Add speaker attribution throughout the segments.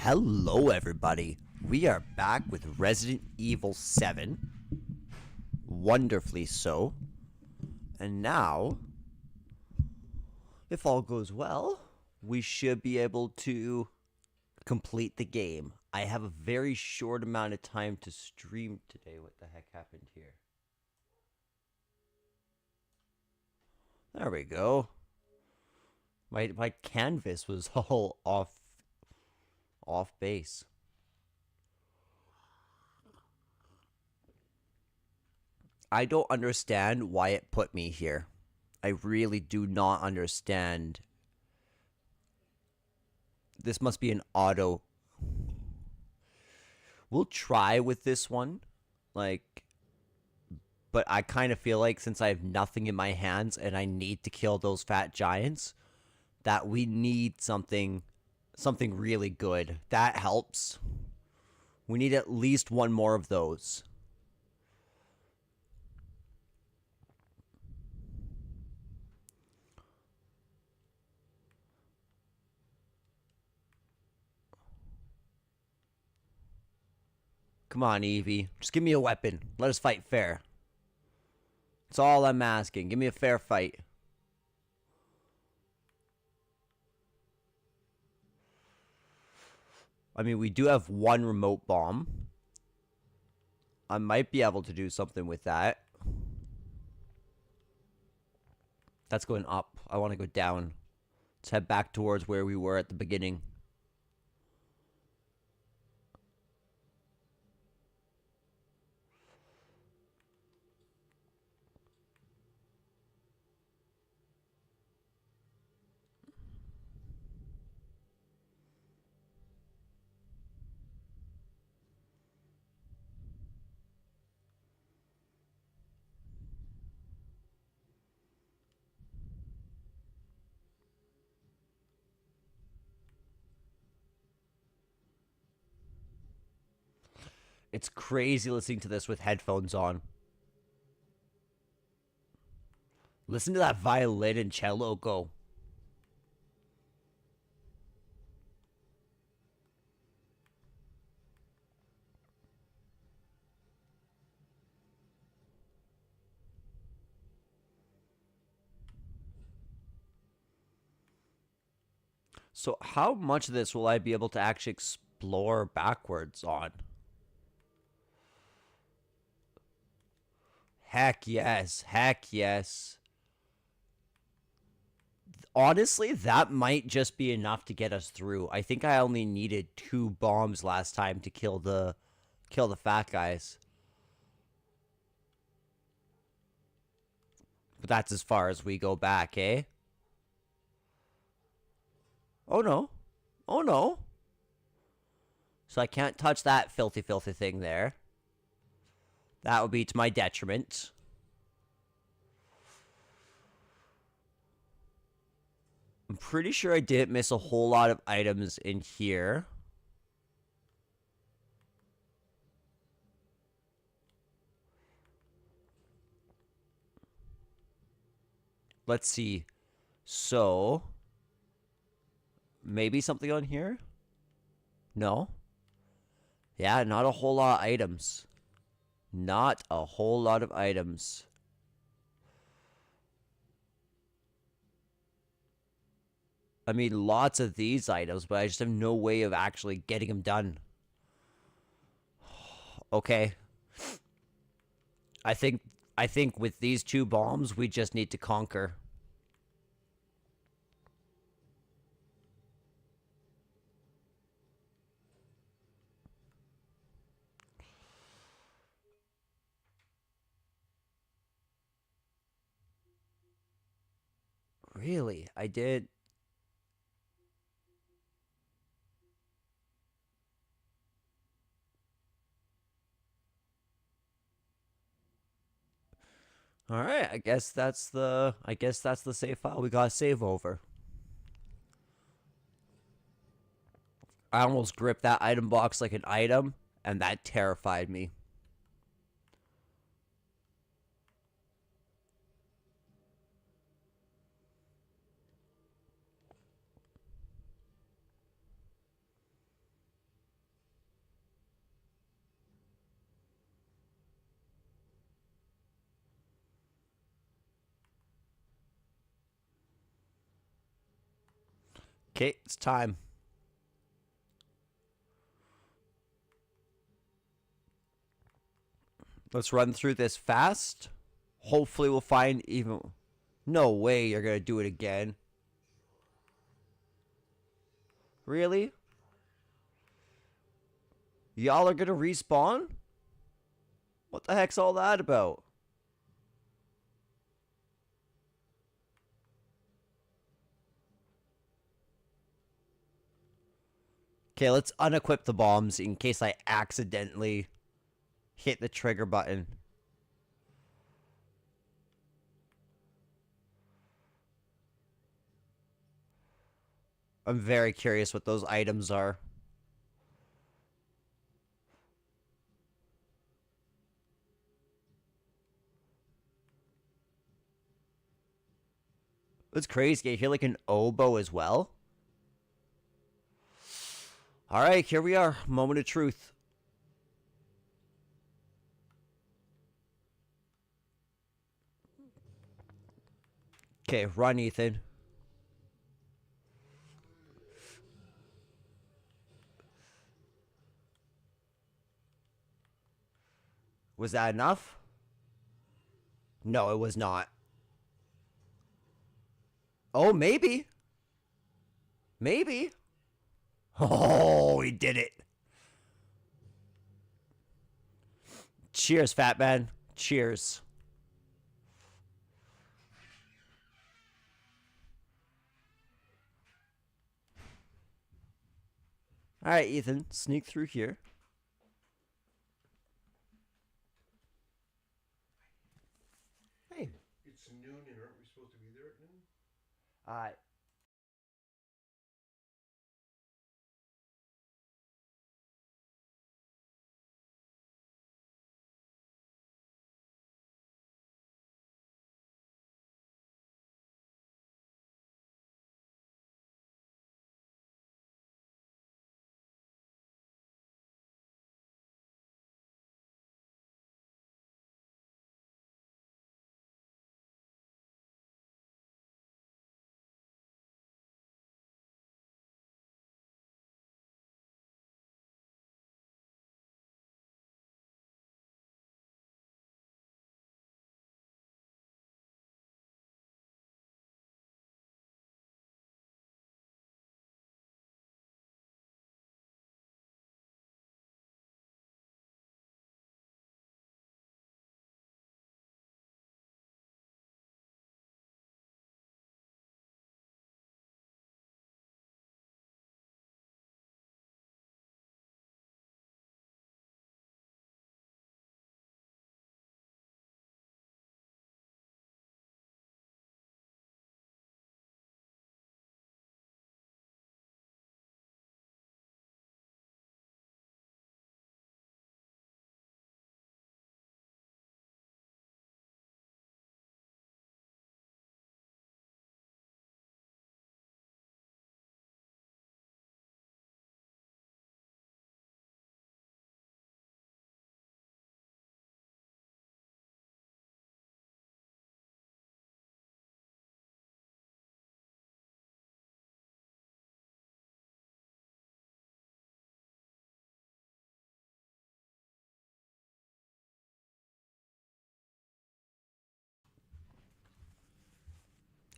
Speaker 1: Hello, everybody. We are back with Resident Evil 7. Wonderfully so. And now, if all goes well, we should be able to complete the game. I have a very short amount of time to stream today. What the heck happened here? There we go. My canvas was all off base. I don't understand why it put me here. I really do not understand. This must be an auto. We'll try with this one. But I kind of feel like since I have nothing in my hands and I need to kill those fat giants, that we need something really good. That helps. We need at least one more of those. Come on, Evie. Just give me a weapon. Let us fight fair. That's all I'm asking. Give me a fair fight. I mean, we do have one remote bomb. I might be able to do something with that. That's going up. I want to go down. Let's head back towards where we were at the beginning. It's crazy listening to this with headphones on. Listen to that violin and cello go. So how much of this will I be able to actually explore backwards on? Heck yes. Heck yes. Honestly, that might just be enough to get us through. I think I only needed 2 bombs last time to kill the fat guys. But that's as far as we go back, eh? Oh no. Oh no. So I can't touch that filthy thing there. That would be to my detriment. I'm pretty sure I didn't miss a whole lot of items in here. Let's see. So, maybe something on here? No? Yeah, not a whole lot of items. Not a whole lot of items. I mean, lots of these items, but I just have no way of actually getting them done. Okay. I think with these 2 bombs, we just need to conquer. Really? I did. All right, I guess that's the save file we got to save over. I almost gripped that item box like an item, and that terrified me. Okay, it's time. Let's run through this fast. Hopefully we'll find even... No way you're gonna do it again. Really? Y'all are gonna respawn? What the heck's all that about? Okay, let's unequip the bombs in case I accidentally hit the trigger button. I'm very curious what those items are. It's crazy. I hear like an oboe as well. Alright, here we are. Moment of truth. Okay, run, Ethan. Was that enough? No, it was not. Oh, maybe. Maybe. Oh, he did it. Cheers, fat man. Cheers. Alright, Ethan. Sneak through here. Hey.
Speaker 2: It's noon, and aren't we supposed to be there at noon?
Speaker 1: Uh,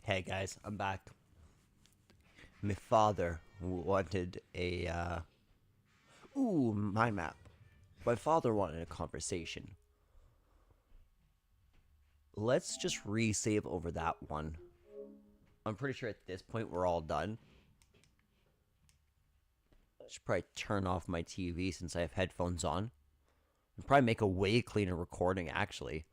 Speaker 1: hey guys, I'm back. My father wanted a, Ooh, mind map. My father wanted a conversation. Let's just resave over that one. I'm pretty sure at this point we're all done. Should probably turn off my TV since I have headphones on. And probably make a way cleaner recording, actually.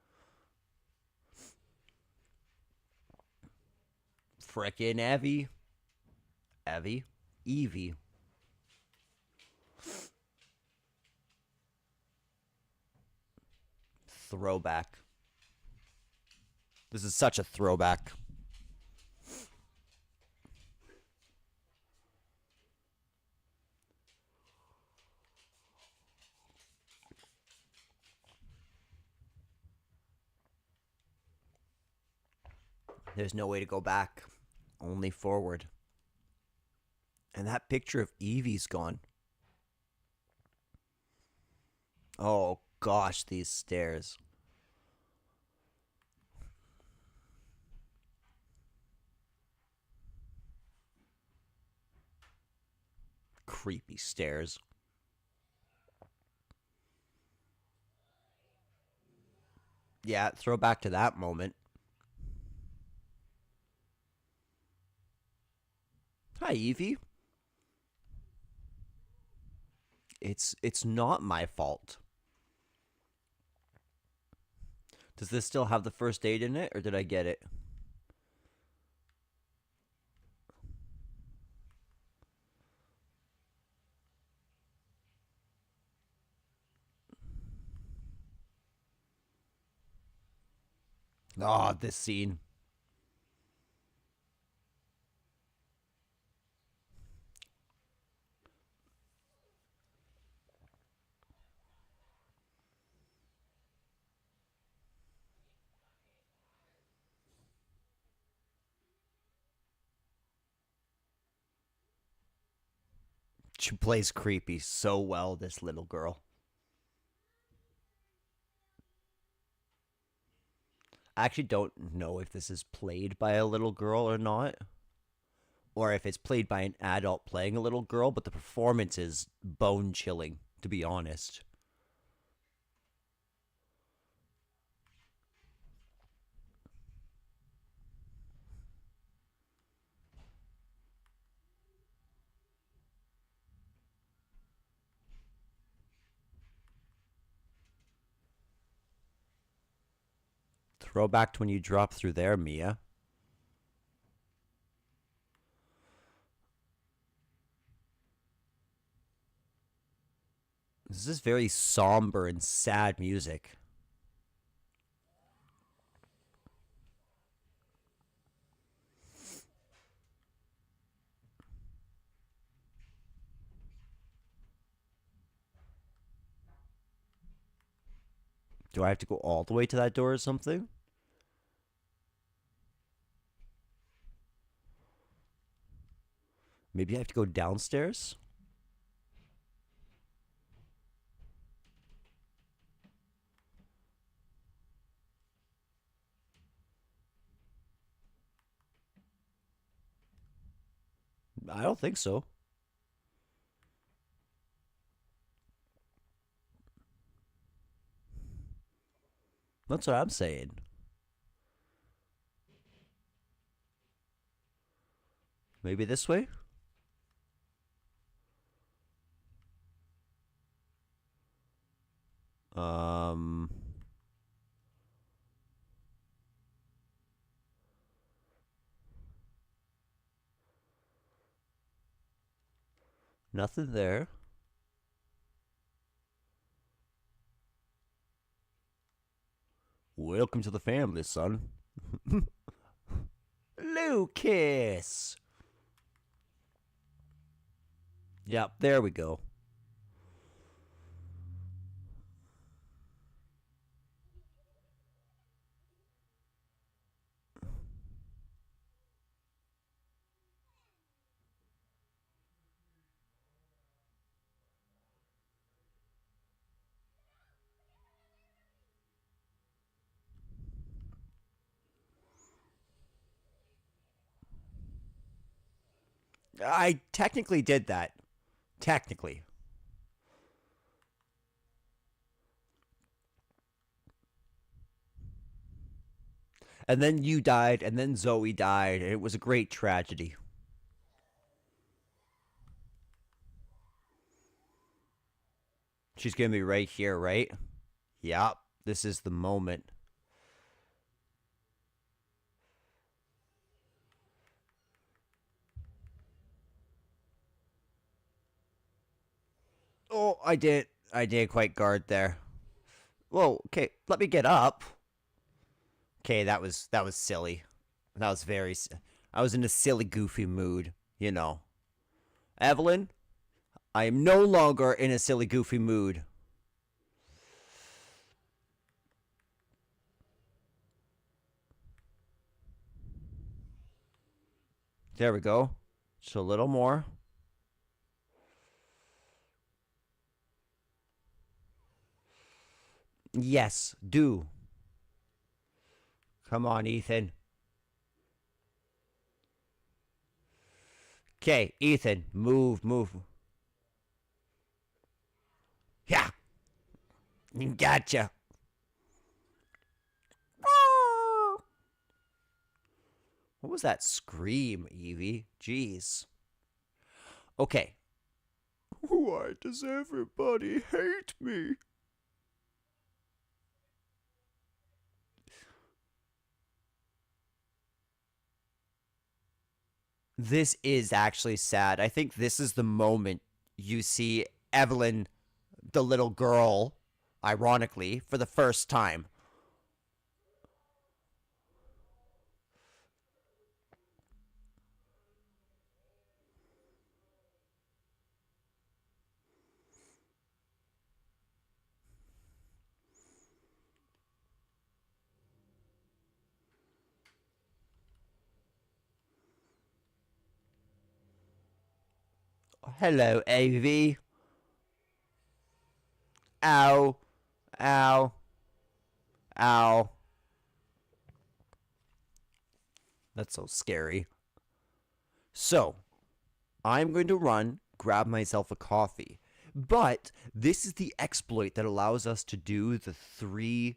Speaker 1: Frickin' Evie. Evie? Evie. Throwback. This is such a throwback. There's no way to go back. Only forward. And that picture of Evie's gone. Oh gosh, these stairs. Creepy stairs. Yeah, throw back to that moment. Hi, Evie. It's not my fault. Does this still have the first aid in it, or did I get it? Oh, this scene. She plays creepy so well, this little girl. I actually don't know if this is played by a little girl or not, or if it's played by an adult playing a little girl, but the performance is bone chilling, to be honest. Throwback to when you dropped through there, Mia. This is very somber and sad music. Do I have to go all the way to that door or something? Maybe I have to go downstairs? I don't think so. That's what I'm saying. Maybe this way? Um, Nothing there. Welcome to the family, son. Lucas! Yep, there we go. I technically did that. Technically. And then you died, and then Zoe died, and it was a great tragedy. She's gonna be right here, right? Yep, this is the moment. Oh, I did quite guard there. Whoa, okay, let me get up. Okay, that was silly. That was very. I was in a silly, goofy mood, you know. Evelyn, I am no longer in a silly, goofy mood. There we go. Just a little more. Yes, do. Come on, Ethan. Okay, Ethan, move, move. Yeah, gotcha. What was that scream, Evie? Jeez. Okay. Why does everybody hate me? This is actually sad. I think this is the moment you see Evelyn, the little girl, ironically, for the first time. Hello, Av. Ow. Ow. Ow. That's so scary. So, I'm going to run, grab myself a coffee. But this is the exploit that allows us to do the three,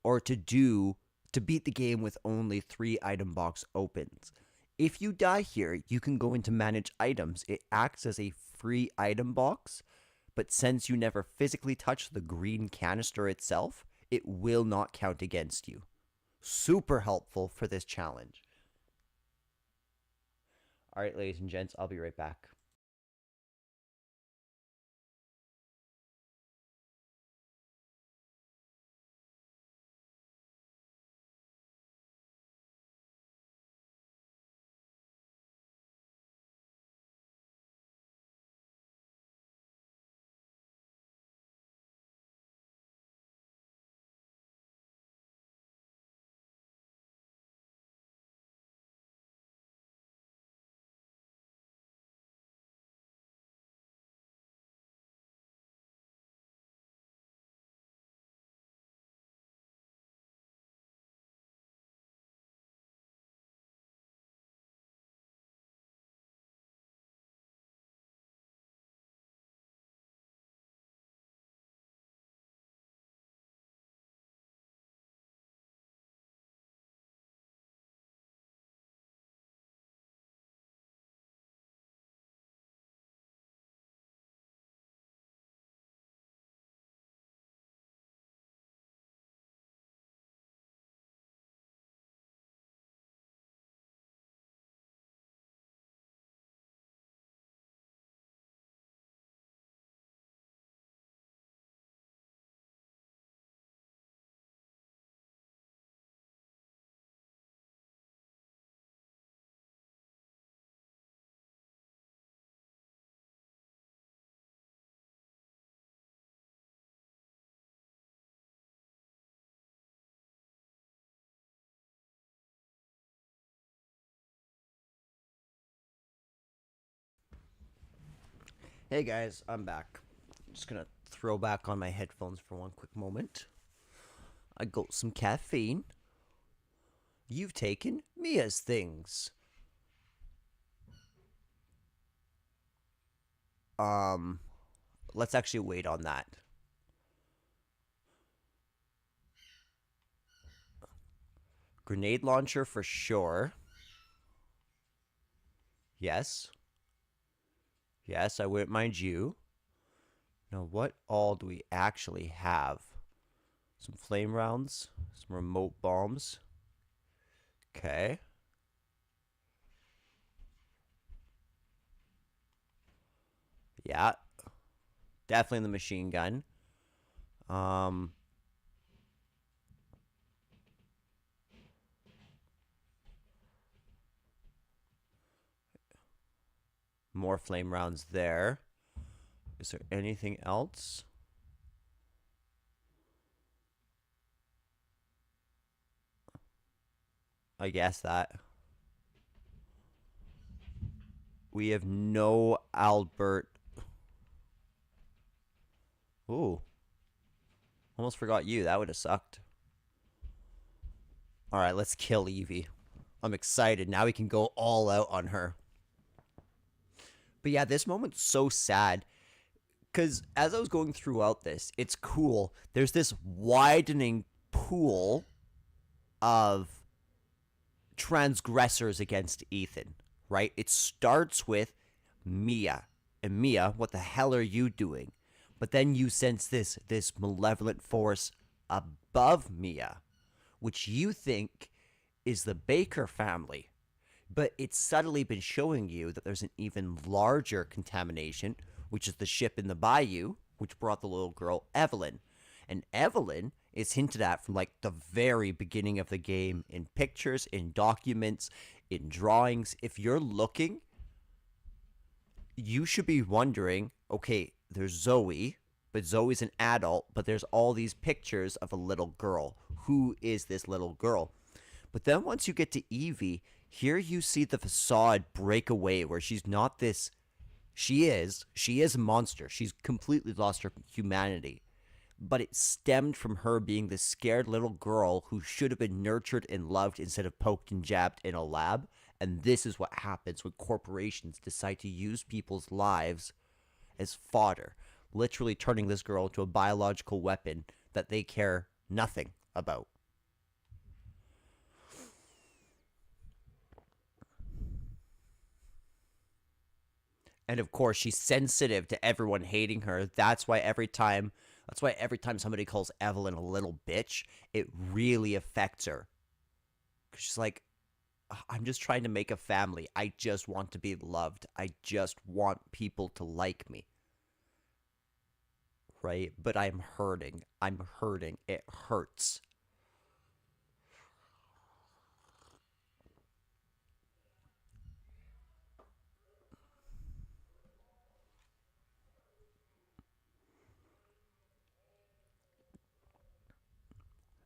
Speaker 1: or to beat the game with only 3 item box opens. If you die here, you can go into manage items. It acts as a free item box, but since you never physically touch the green canister itself, it will not count against you. Super helpful for this challenge. All right, ladies and gents, I'll be right back. Hey guys, I'm back. Just gonna throw back on my headphones for one quick moment. I got some caffeine. You've taken Mia's things. Um, let's actually wait on that. Grenade launcher for sure. Yes. Yes, I wouldn't mind you. Now, what all do we actually have? Some flame rounds, some remote bombs. Okay. Yeah, definitely the machine gun. Um, more flame rounds there. Is there anything else? I guess that. We have no Albert. Ooh. Almost forgot you. That would have sucked. All right, let's kill Evie. I'm excited. Now we can go all out on her. But yeah, this moment's so sad because as I was going throughout this, it's cool. There's this widening pool of transgressors against Ethan, right? It starts with Mia. And Mia, what the hell are you doing? But then you sense this malevolent force above Mia, which you think is the Baker family. But it's subtly been showing you that there's an even larger contamination, which is the ship in the bayou, which brought the little girl Evelyn. And Evelyn is hinted at from like the very beginning of the game in pictures, in documents, in drawings. If you're looking, you should be wondering, okay, there's Zoe, but Zoe's an adult, but there's all these pictures of a little girl. Who is this little girl? But then once you get to Evie, here you see the facade break away where she's not this. She is a monster. She's completely lost her humanity. But it stemmed from her being this scared little girl who should have been nurtured and loved instead of poked and jabbed in a lab. And this is what happens when corporations decide to use people's lives as fodder, literally turning this girl into a biological weapon that they care nothing about. And of course, she's sensitive to everyone hating her. That's why every time somebody calls Evelyn a little bitch, it really affects her. Cause she's like, I'm just trying to make a family. I just want to be loved. I just want people to like me. Right? But I'm hurting. I'm hurting. It hurts.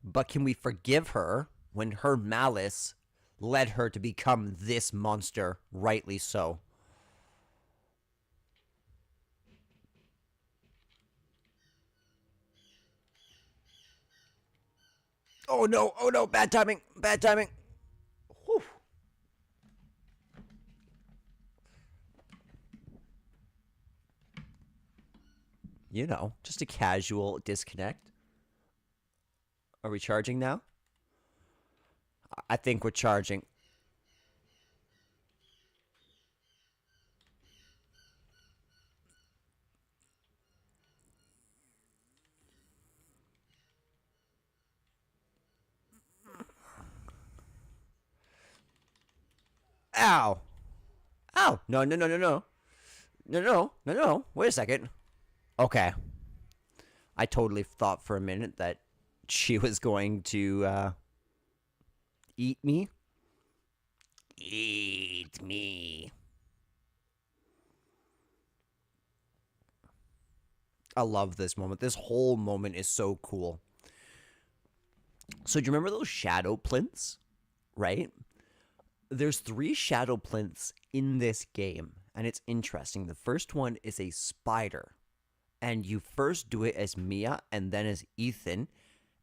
Speaker 1: But can we forgive her when her malice led her to become this monster, rightly so? Oh no, bad timing, bad timing. Whew. Just a casual disconnect. Are we charging now? I think we're charging. Ow! Ow! No, no, no, no, no. No, no, no, no. Wait a second. Okay. I totally thought for a minute that she was going to eat me. Eat me. I love this moment. This whole moment is so cool. So do you remember those shadow plinths? Right? There's 3 shadow plinths in this game, and it's interesting. The first one is a spider, and you first do it as Mia and then as Ethan,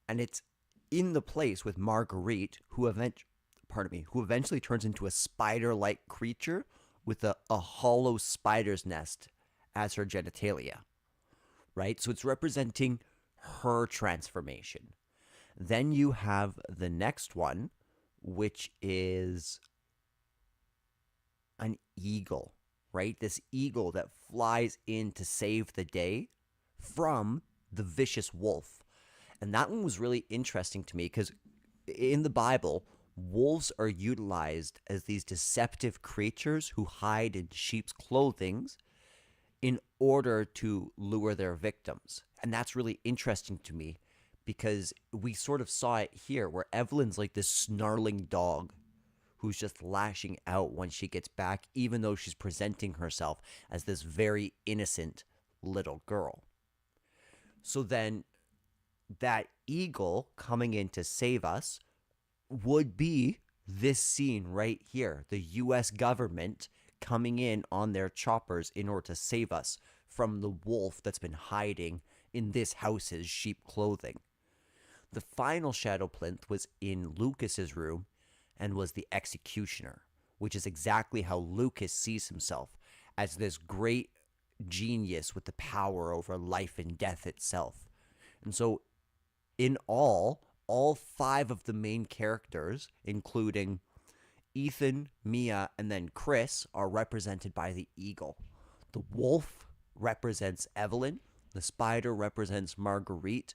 Speaker 1: and it's in the place with Marguerite, who eventually turns into a spider-like creature with a hollow spider's nest as her genitalia, right? So it's representing her transformation. Then you have the next one, which is an eagle, right? This eagle that flies in to save the day from the vicious wolf. And that one was really interesting to me because in the Bible, wolves are utilized as these deceptive creatures who hide in sheep's clothing in order to lure their victims. And that's really interesting to me because we sort of saw it here where Evelyn's like this snarling dog who's just lashing out when she gets back, even though she's presenting herself as this very innocent little girl. So then that eagle coming in to save us would be this scene right here. The US government coming in on their choppers in order to save us from the wolf that's been hiding in this house's sheep clothing. The final shadow plinth was in Lucas's room and was the executioner, which is exactly how Lucas sees himself, as this great genius with the power over life and death itself. And so, in all five of the main characters, including Ethan, Mia, and then Chris, are represented by the eagle. The wolf represents Evelyn, the spider represents Marguerite,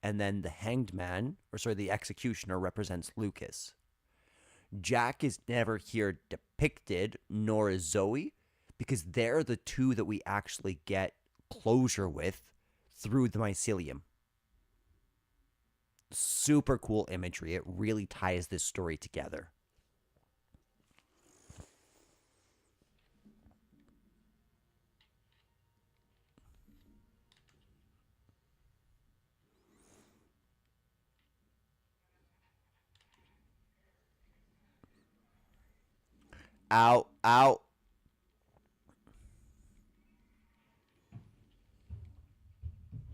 Speaker 1: and then the executioner represents Lucas. Jack is never here depicted, nor is Zoe, because they're the two that we actually get closure with through the mycelium. Super cool imagery. It really ties this story together. Ow, ow.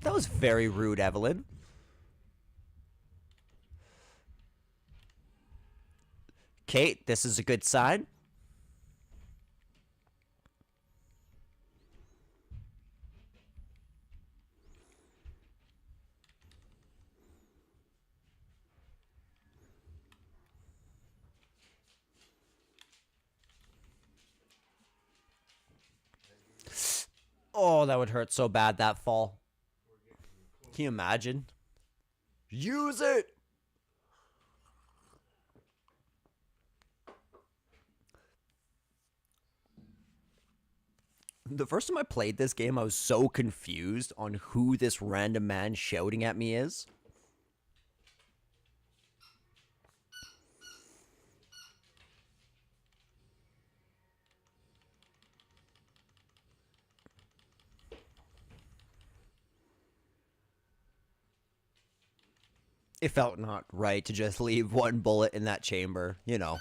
Speaker 1: That was very rude, Evelyn. Kate, this is a good sign. Oh, that would hurt so bad, that fall. Can you imagine? Use it! The first time I played this game, I was so confused on who this random man shouting at me is. It felt not right to just leave one bullet in that chamber, you know.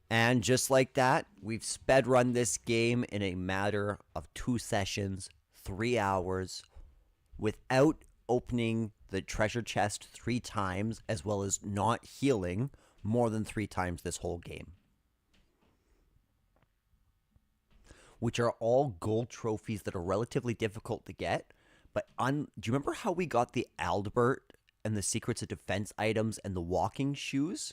Speaker 1: And just like that, we've sped run this game in a matter of 2 sessions, 3 hours, without opening the treasure chest 3 times, as well as not healing more than 3 times this whole game. Which are all gold trophies that are relatively difficult to get. But do you remember how we got the Albert and the Secrets of Defense items and the walking shoes?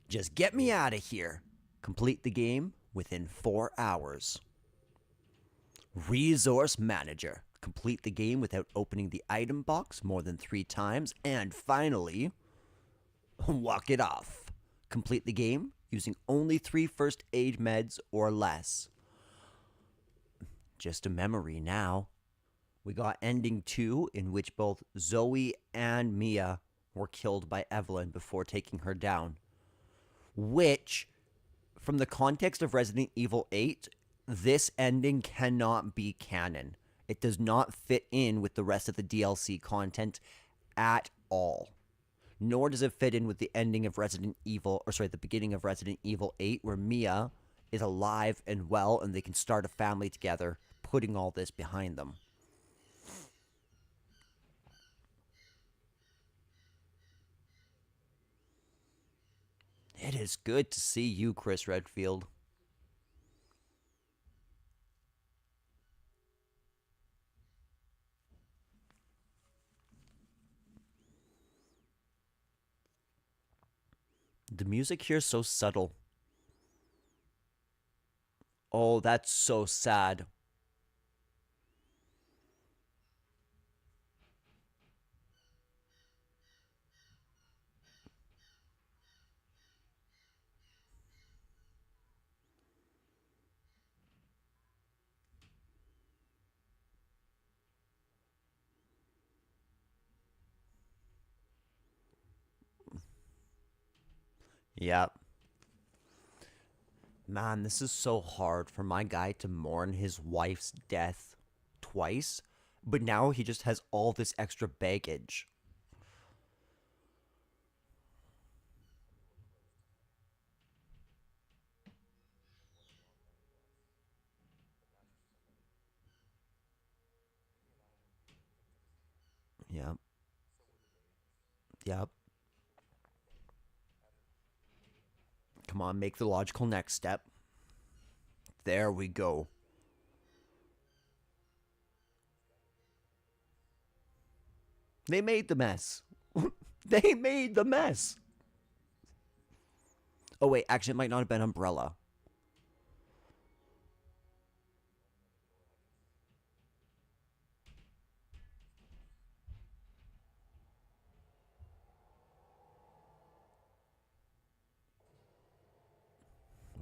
Speaker 1: Just get me out of here. Complete the game within 4 hours. Resource Manager. Complete the game without opening the item box more than 3 times. And finally, walk it off. Complete the game using only 3 first aid meds or less. Just a memory now. We got ending 2, in which both Zoe and Mia were killed by Evelyn before taking her down. Which, from the context of Resident Evil 8, this ending cannot be canon. It does not fit in with the rest of the DLC content at all. Nor does it fit in with the ending of the beginning of Resident Evil 8, where Mia is alive and well and they can start a family together, putting all this behind them. It is good to see you, Chris Redfield. The music here is so subtle. Oh, that's so sad. Yep. Man, this is so hard for my guy to mourn his wife's death twice, but now he just has all this extra baggage. Yep. Come on, make the logical next step. There we go. They made the mess. They made the mess. Oh, wait, actually, it might not have been Umbrella.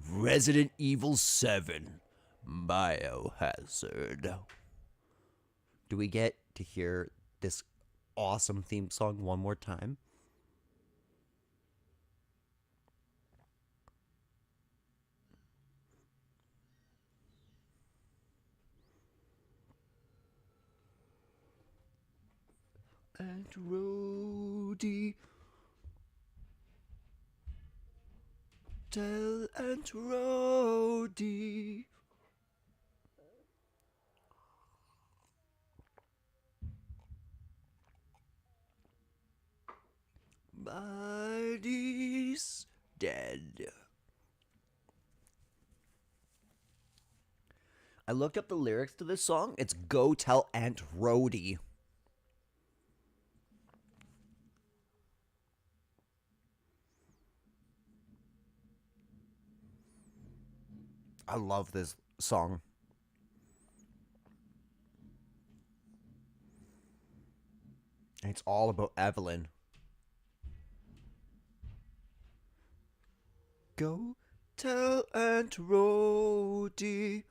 Speaker 1: Resident Evil 7 Biohazard. Do we get to hear this awesome theme song one more time? And Rhodey, tell Aunt Rhodey. Buddy's dead. I looked up the lyrics to this song. It's Go Tell Aunt Rhodey. I love this song. It's all about Evelyn. Go tell Aunt Rhodey.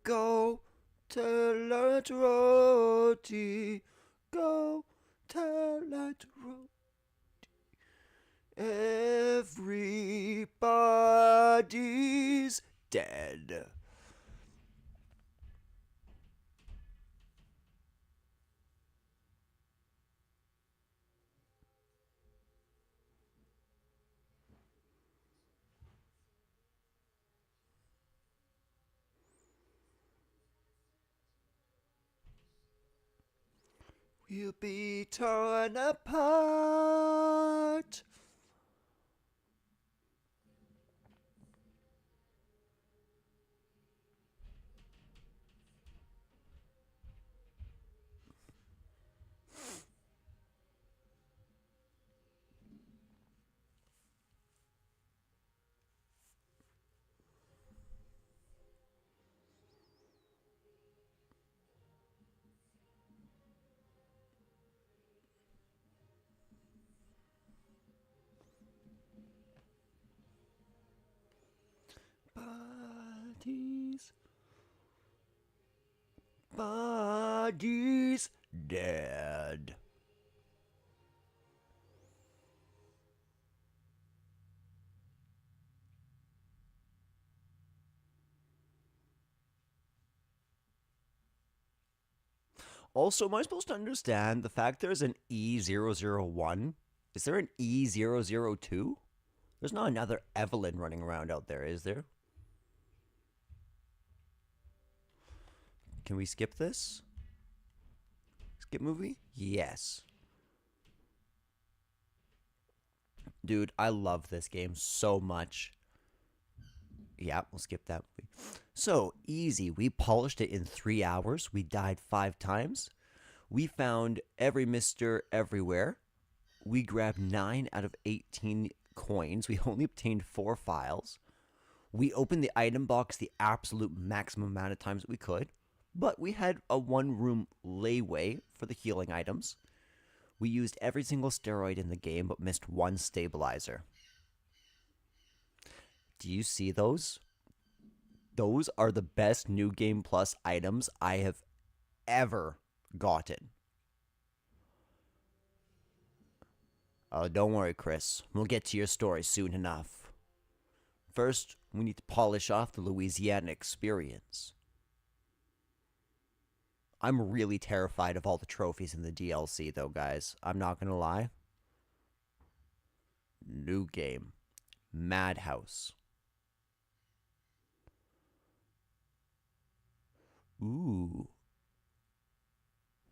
Speaker 1: Go tell Aunt Rhodey. Go tell Aunt Rhodey. Everybody's dead. We'll be torn apart. Bodies. Bodies dead. Also, am I supposed to understand the fact there's an E001? Is there an E002? There's not another Evelyn running around out there, is there? Can we skip this? Skip movie? Yes. Dude, I love this game so much. Yeah, we'll skip that movie. So, easy. We polished it in 3 hours. We died 5 times. We found every Mr. Everywhere. We grabbed 9 out of 18 coins. We only obtained 4 files. We opened the item box the absolute maximum amount of times that we could. But we had a 1-room layway for the healing items. We used every single steroid in the game but missed 1 stabilizer. Do you see those? Those are the best New Game Plus items I have ever gotten. Oh, don't worry, Chris. We'll get to your story soon enough. First, we need to polish off the Louisiana experience. I'm really terrified of all the trophies in the DLC, though, guys. I'm not gonna lie. New game. Madhouse. Ooh.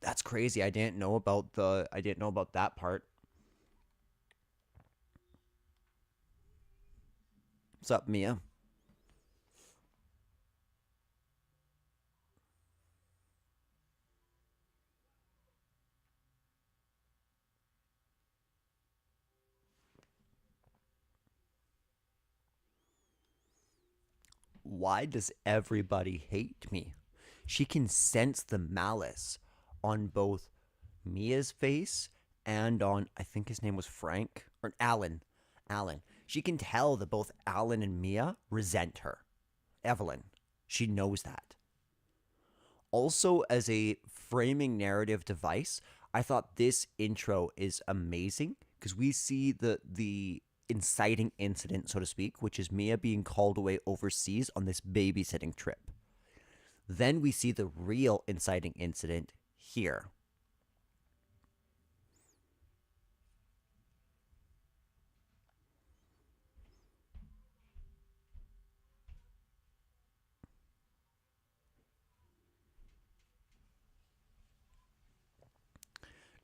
Speaker 1: That's crazy. I didn't know about that part. What's up, Mia? Why does everybody hate me? She can sense the malice on both Mia's face and on, I think his name was Frank or Alan. Alan. She can tell that both Alan and Mia resent her. Evelyn. She knows that. Also, as a framing narrative device, I thought this intro is amazing because we see the inciting incident, so to speak, which is Mia being called away overseas on this babysitting trip. Then we see the real inciting incident here.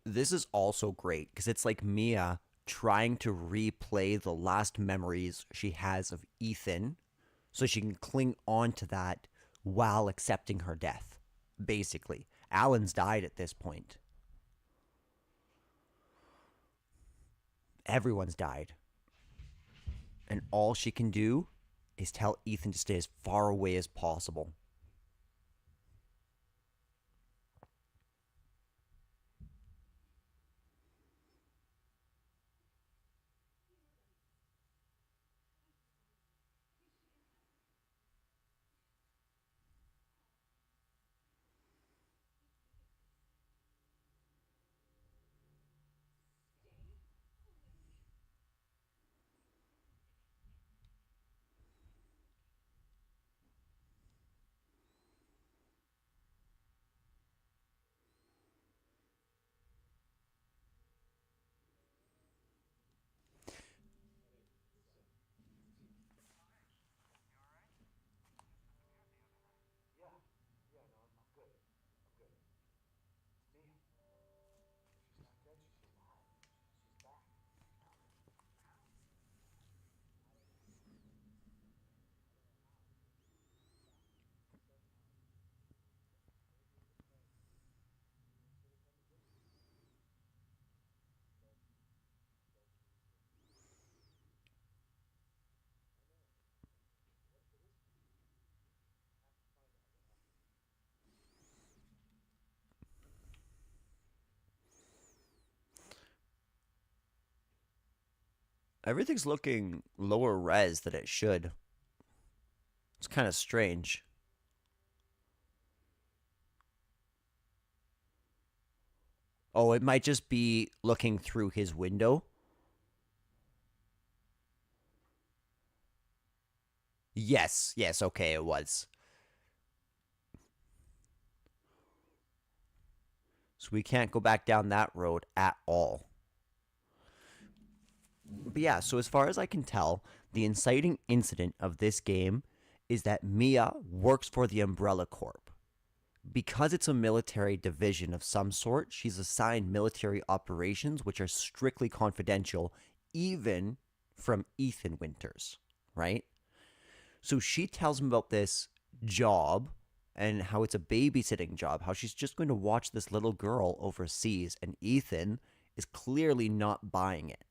Speaker 1: This is also great because it's like Mia trying to replay the last memories she has of Ethan so she can cling on to that while accepting her death. Basically, Alan's died at this point. Everyone's died. And all she can do is tell Ethan to stay as far away as possible. Everything's looking lower res than it should. It's kind of strange. Oh, it might just be looking through his window. Yes, okay, it was. So we can't go back down that road at all. But yeah, so as far as I can tell, the inciting incident of this game is that Mia works for the Umbrella Corp. Because it's a military division of some sort, she's assigned military operations which are strictly confidential, even from Ethan Winters, right? So she tells him about this job and how it's a babysitting job, how she's just going to watch this little girl overseas, and Ethan is clearly not buying it.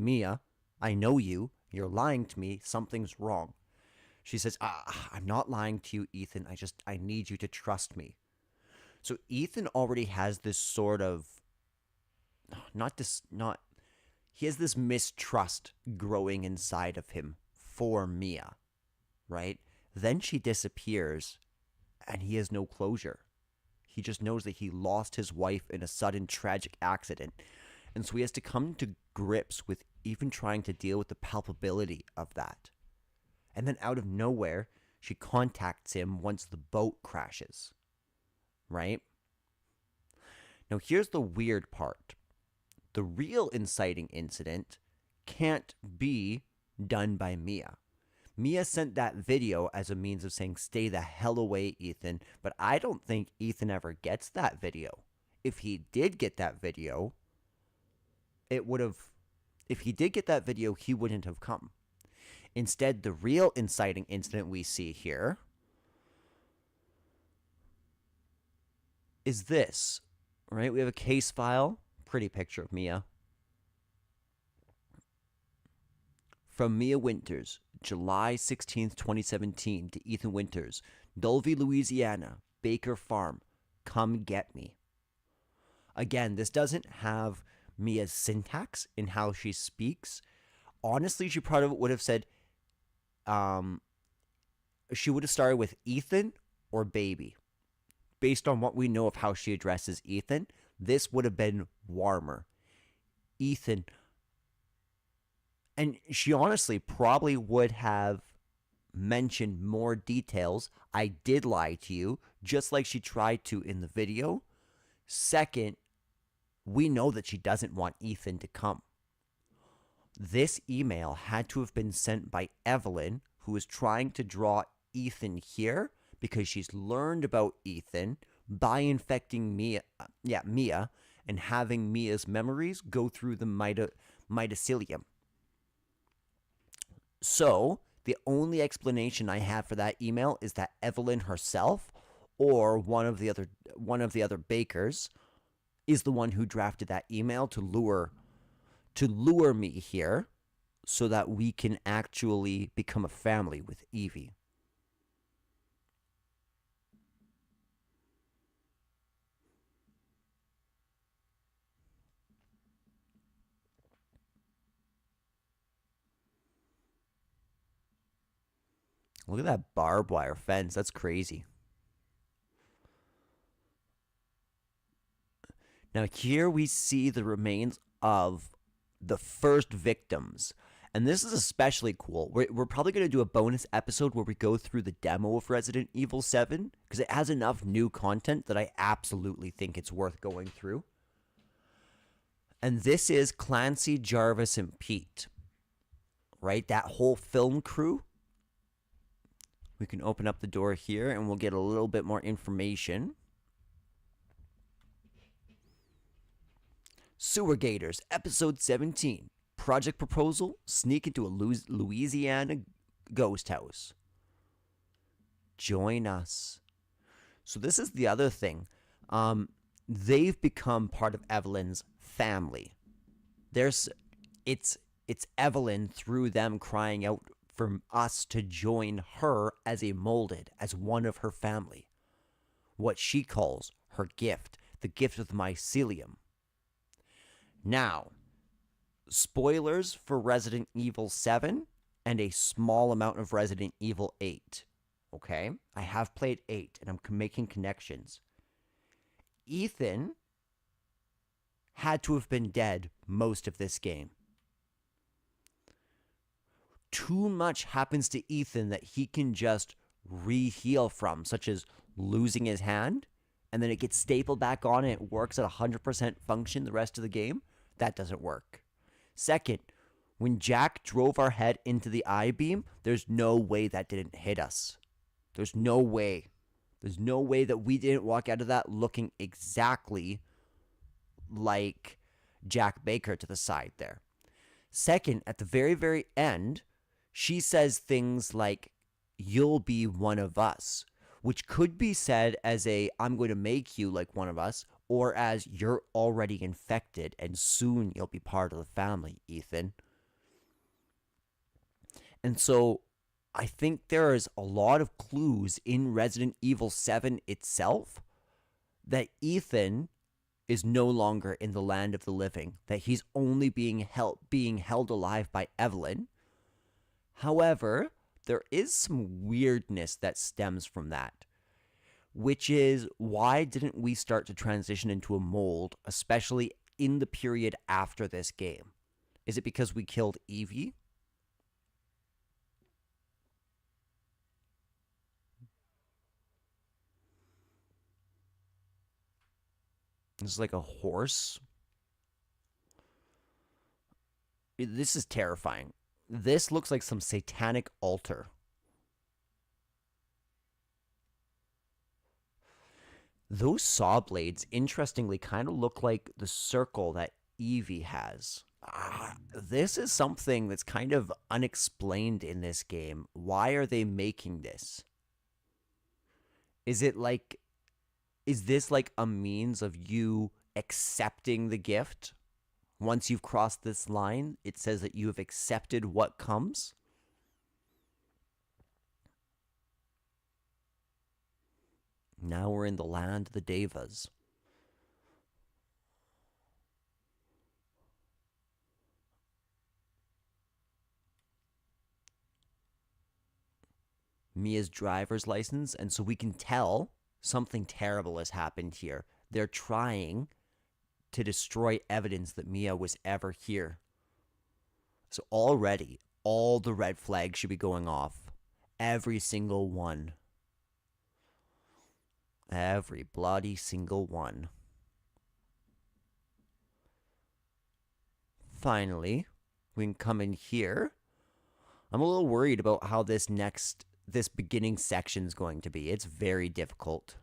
Speaker 1: Mia, I know you. You're lying to me. Something's wrong. She says, I'm not lying to you, Ethan. I need you to trust me. So Ethan already has this sort of, he has this mistrust growing inside of him for Mia, right? Then she disappears and he has no closure. He just knows that he lost his wife in a sudden tragic accident. And so he has to come to grips with even trying to deal with the palpability of that. And then out of nowhere, she contacts him once the boat crashes. Right? Now, here's the weird part. The real inciting incident can't be done by Mia. Mia sent that video as a means of saying, stay the hell away, Ethan. But I don't think Ethan ever gets that video. If he did get that video, if he did get that video, he wouldn't have come. Instead, the real inciting incident we see here is this, right? We have a case file, pretty picture of Mia. From Mia Winters, July 16th, 2017, to Ethan Winters, Dulvey, Louisiana, Baker Farm, come get me. Again, this doesn't have Mia's syntax in how she speaks. Honestly, she probably would have said, she would have started with Ethan or baby. Based on what we know of how she addresses Ethan, this would have been warmer. Ethan. And she honestly probably would have mentioned more details. I did lie to you, just like she tried to in the video. Second, we know that she doesn't want Ethan to come. This email had to have been sent by Evelyn, who is trying to draw Ethan here because she's learned about Ethan by infecting Mia, and having Mia's memories go through the mycelium. So, the only explanation I have for that email is that Evelyn herself or one of the other bakers is the one who drafted that email to lure me here so that we can actually become a family with Evie. Look at that barbed wire fence. That's crazy. Now here we see the remains of the first victims. And this is especially cool. We're probably going to do a bonus episode where we go through the demo of Resident Evil 7 because it has enough new content that I absolutely think it's worth going through. And this is Clancy, Jarvis, and Pete. Right? That whole film crew. We can open up the door here and we'll get a little bit more information. Sewer Gators, Episode 17. Project Proposal, sneak into a Louisiana ghost house. Join us. So this is the other thing. They've become part of Evelyn's family. It's Evelyn through them crying out for us to join her as a molded, as one of her family. What she calls her gift, the gift of the mycelium. Now, spoilers for Resident Evil 7 and a small amount of Resident Evil 8. Okay? I have played 8 and I'm making connections. Ethan had to have been dead most of this game. Too much happens to Ethan that he can just re-heal from, such as losing his hand, and then it gets stapled back on and it works at 100% function the rest of the game. That doesn't work. Second, when Jack drove our head into the I-beam, there's no way that didn't hit us. There's no way. There's no way that we didn't walk out of that looking exactly like Jack Baker to the side there. Second, at the very, very end, she says things like, "You'll be one of us," which could be said as a, "I'm going to make you like one of us," or as, "You're already infected and soon you'll be part of the family, Ethan." And so I think there is a lot of clues in Resident Evil 7 itself that Ethan is no longer in the land of the living, that he's only being held alive by Evelyn. However, there is some weirdness that stems from that, which is, why didn't we start to transition into a mold, especially in the period after this game? Is it because we killed Evie? This is like a horse. This is terrifying. This looks like some satanic altar. Those saw blades, interestingly, kind of look like the circle that Evie has. This is something that's kind of unexplained in this game. Why are they making this? Is it like, is this like a means of you accepting the gift? Once you've crossed this line, it says that you have accepted what comes. Now we're in the land of the Devas. Mia's driver's license, and so we can tell something terrible has happened here. They're trying to destroy evidence that Mia was ever here. So already, all the red flags should be going off. Every single one. Every bloody single one. Finally, we can come in here. I'm a little worried about how this beginning section is going to be. It's very difficult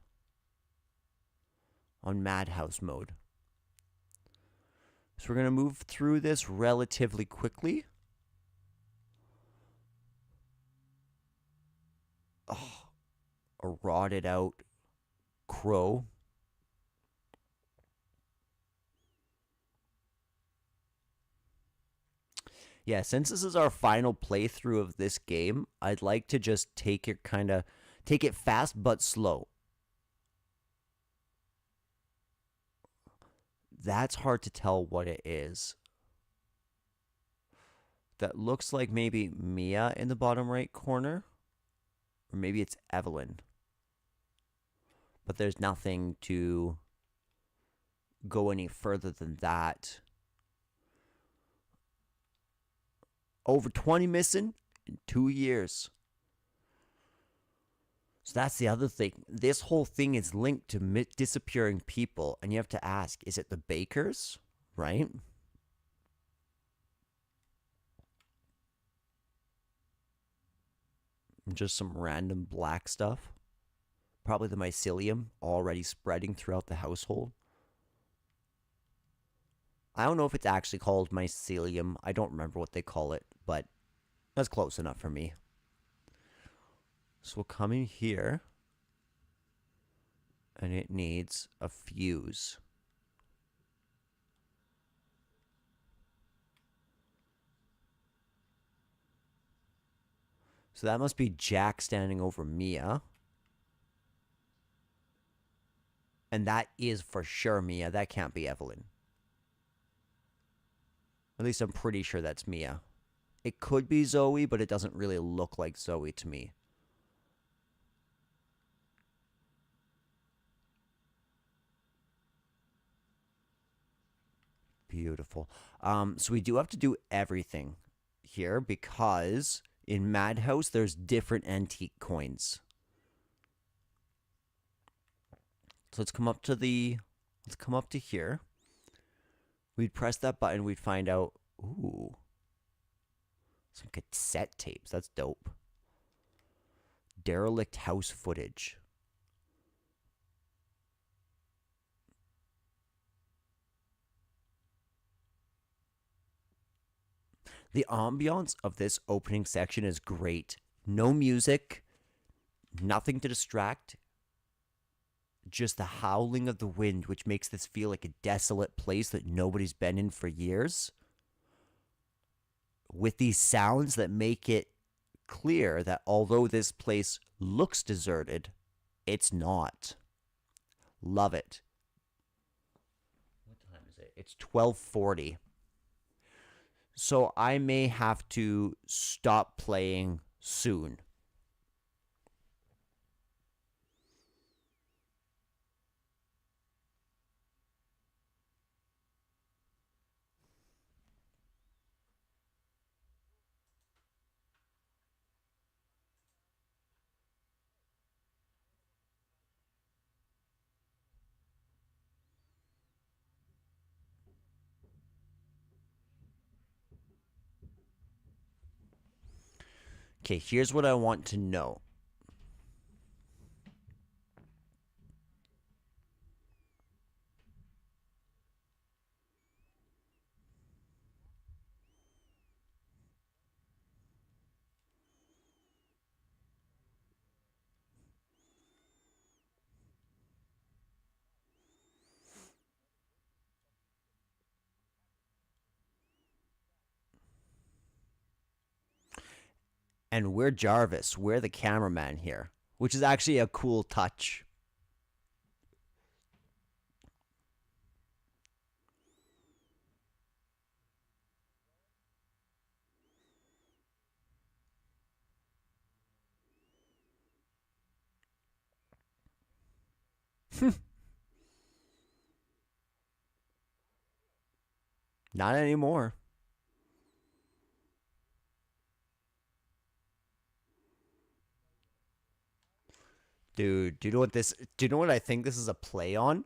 Speaker 1: on Madhouse mode. So we're going to move through this relatively quickly. Oh, a rotted out crow. Yeah, since this is our final playthrough of this game, I'd like to just take it fast but slow. That's hard to tell what it is. That looks like maybe Mia in the bottom right corner. Or maybe it's Evelyn. But there's nothing to go any further than that. Over 20 missing in 2 years. So that's the other thing. This whole thing is linked to disappearing people. And you have to ask, is it the Bakers? Right? Just some random black stuff. Probably the mycelium already spreading throughout the household. I don't know if it's actually called mycelium. I don't remember what they call it, but that's close enough for me. So we'll come in here, and it needs a fuse. So that must be Jack standing over Mia. And that is for sure Mia. That can't be Evelyn. At least I'm pretty sure that's Mia. It could be Zoe, but it doesn't really look like Zoe to me. Beautiful. So we do have to do everything here because in Madhouse there's different antique coins. So let's come up to here. We'd press that button, we'd find out, ooh, some cassette tapes. That's dope. Derelict house footage. The ambiance of this opening section is great. No music, nothing to distract. Just the howling of the wind, which makes this feel like a desolate place that nobody's been in for years. With these sounds that make it clear that although this place looks deserted, it's not. Love it. What time is it? It's 12:40. So I may have to stop playing soon. Okay, here's what I want to know. And we're Jarvis. We're the cameraman here, which is actually a cool touch. Not anymore. Dude, do you know what I think this is a play on?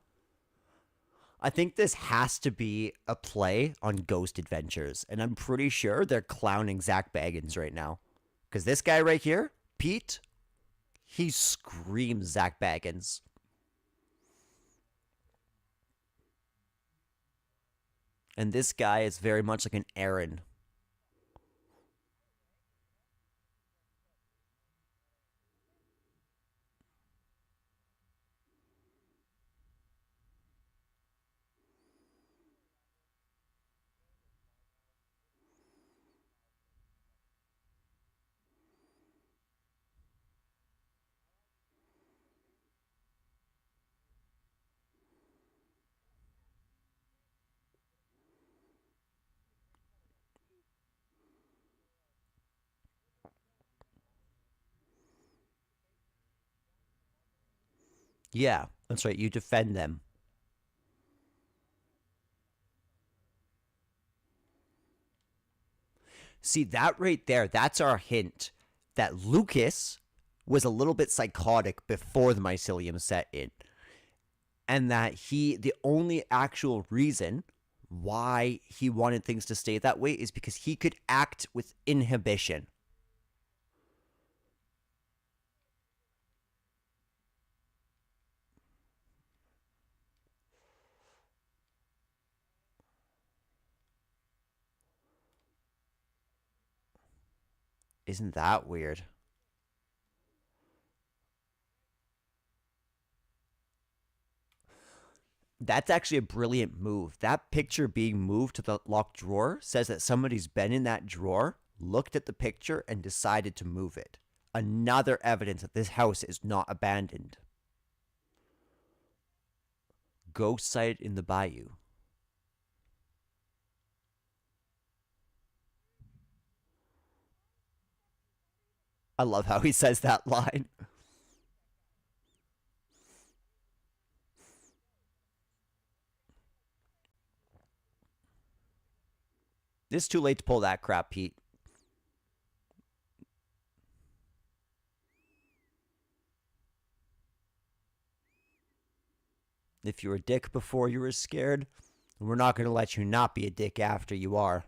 Speaker 1: I think this has to be a play on Ghost Adventures, and I'm pretty sure they're clowning Zach Baggins right now. Because this guy right here, Pete, he screams Zach Baggins. And this guy is very much like an Aaron. Yeah, that's right. You defend them. See, that right there, that's our hint that Lucas was a little bit psychotic before the mycelium set in. And that the only actual reason why he wanted things to stay that way is because he could act with inhibition. Isn't that weird? That's actually a brilliant move. That picture being moved to the locked drawer says that somebody's been in that drawer, looked at the picture, and decided to move it. Another evidence that this house is not abandoned. Ghost sighted in the bayou. I love how he says that line. It's too late to pull that crap, Pete. If you were a dick before you were scared, we're not going to let you not be a dick after you are.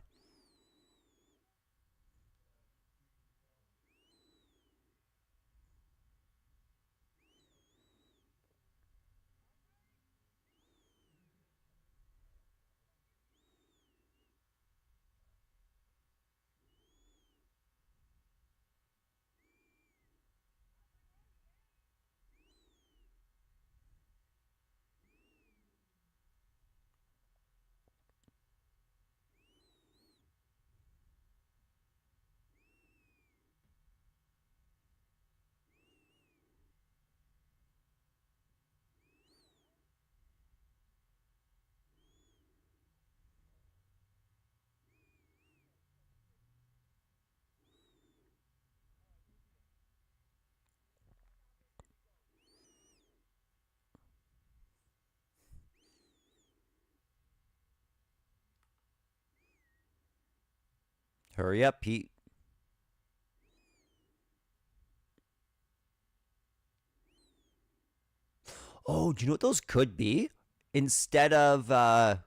Speaker 1: Hurry up, Pete. Oh, do you know what those could be? Instead of, oh,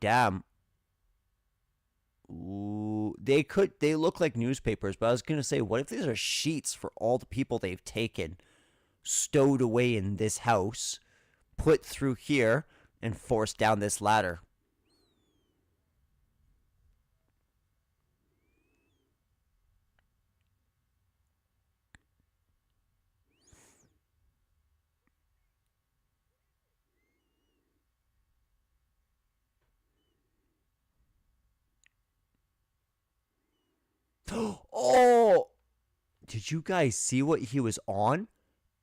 Speaker 1: damn. Ooh, they look like newspapers, but I was going to say, what if these are sheets for all the people they've taken, stowed away in this house, put through here, and forced down this ladder? Oh, did you guys see what he was on?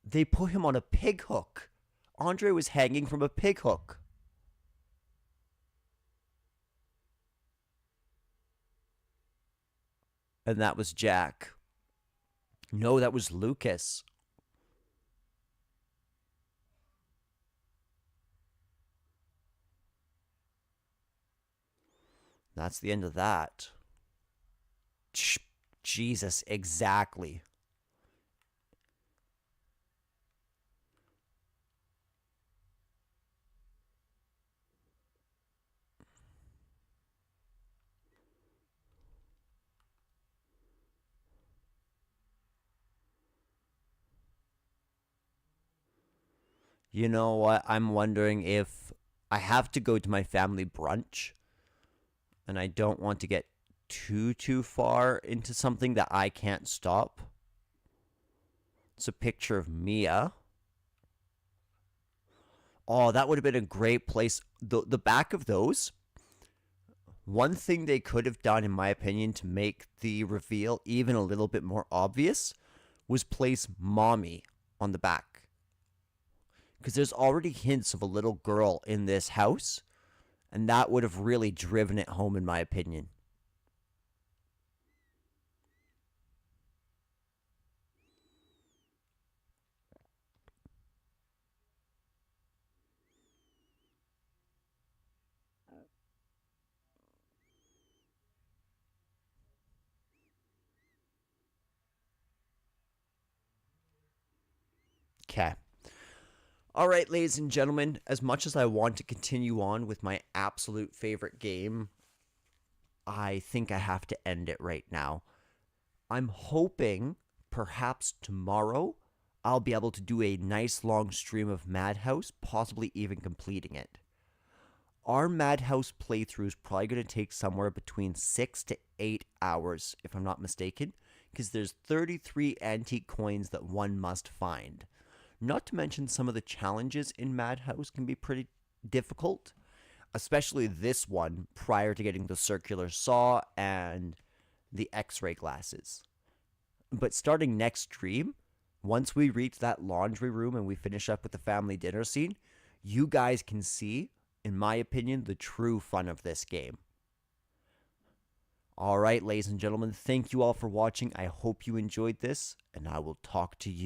Speaker 1: They put him on a pig hook. Andre was hanging from a pig hook. And that was Jack. No, that was Lucas. That's the end of that. Jesus, exactly. You know what? I'm wondering if I have to go to my family brunch and I don't want to get too far into something that I can't stop. It's a picture of Mia. Oh, that would have been a great place. The back of those, one thing they could have done, in my opinion, to make the reveal even a little bit more obvious was place Mommy on the back. Because there's already hints of a little girl in this house, and that would have really driven it home, in my opinion. Okay. All right, ladies and gentlemen, as much as I want to continue on with my absolute favorite game, I think I have to end it right now. I'm hoping perhaps tomorrow I'll be able to do a nice long stream of Madhouse, possibly even completing it. Our Madhouse playthrough is probably going to take somewhere between 6 to 8 hours, if I'm not mistaken, because there's 33 antique coins that one must find. Not to mention some of the challenges in Madhouse can be pretty difficult, especially this one prior to getting the circular saw and the x-ray glasses. But starting next stream, once we reach that laundry room and we finish up with the family dinner scene, you guys can see, in my opinion, the true fun of this game. All right, ladies and gentlemen, thank you all for watching. I hope you enjoyed this, and I will talk to you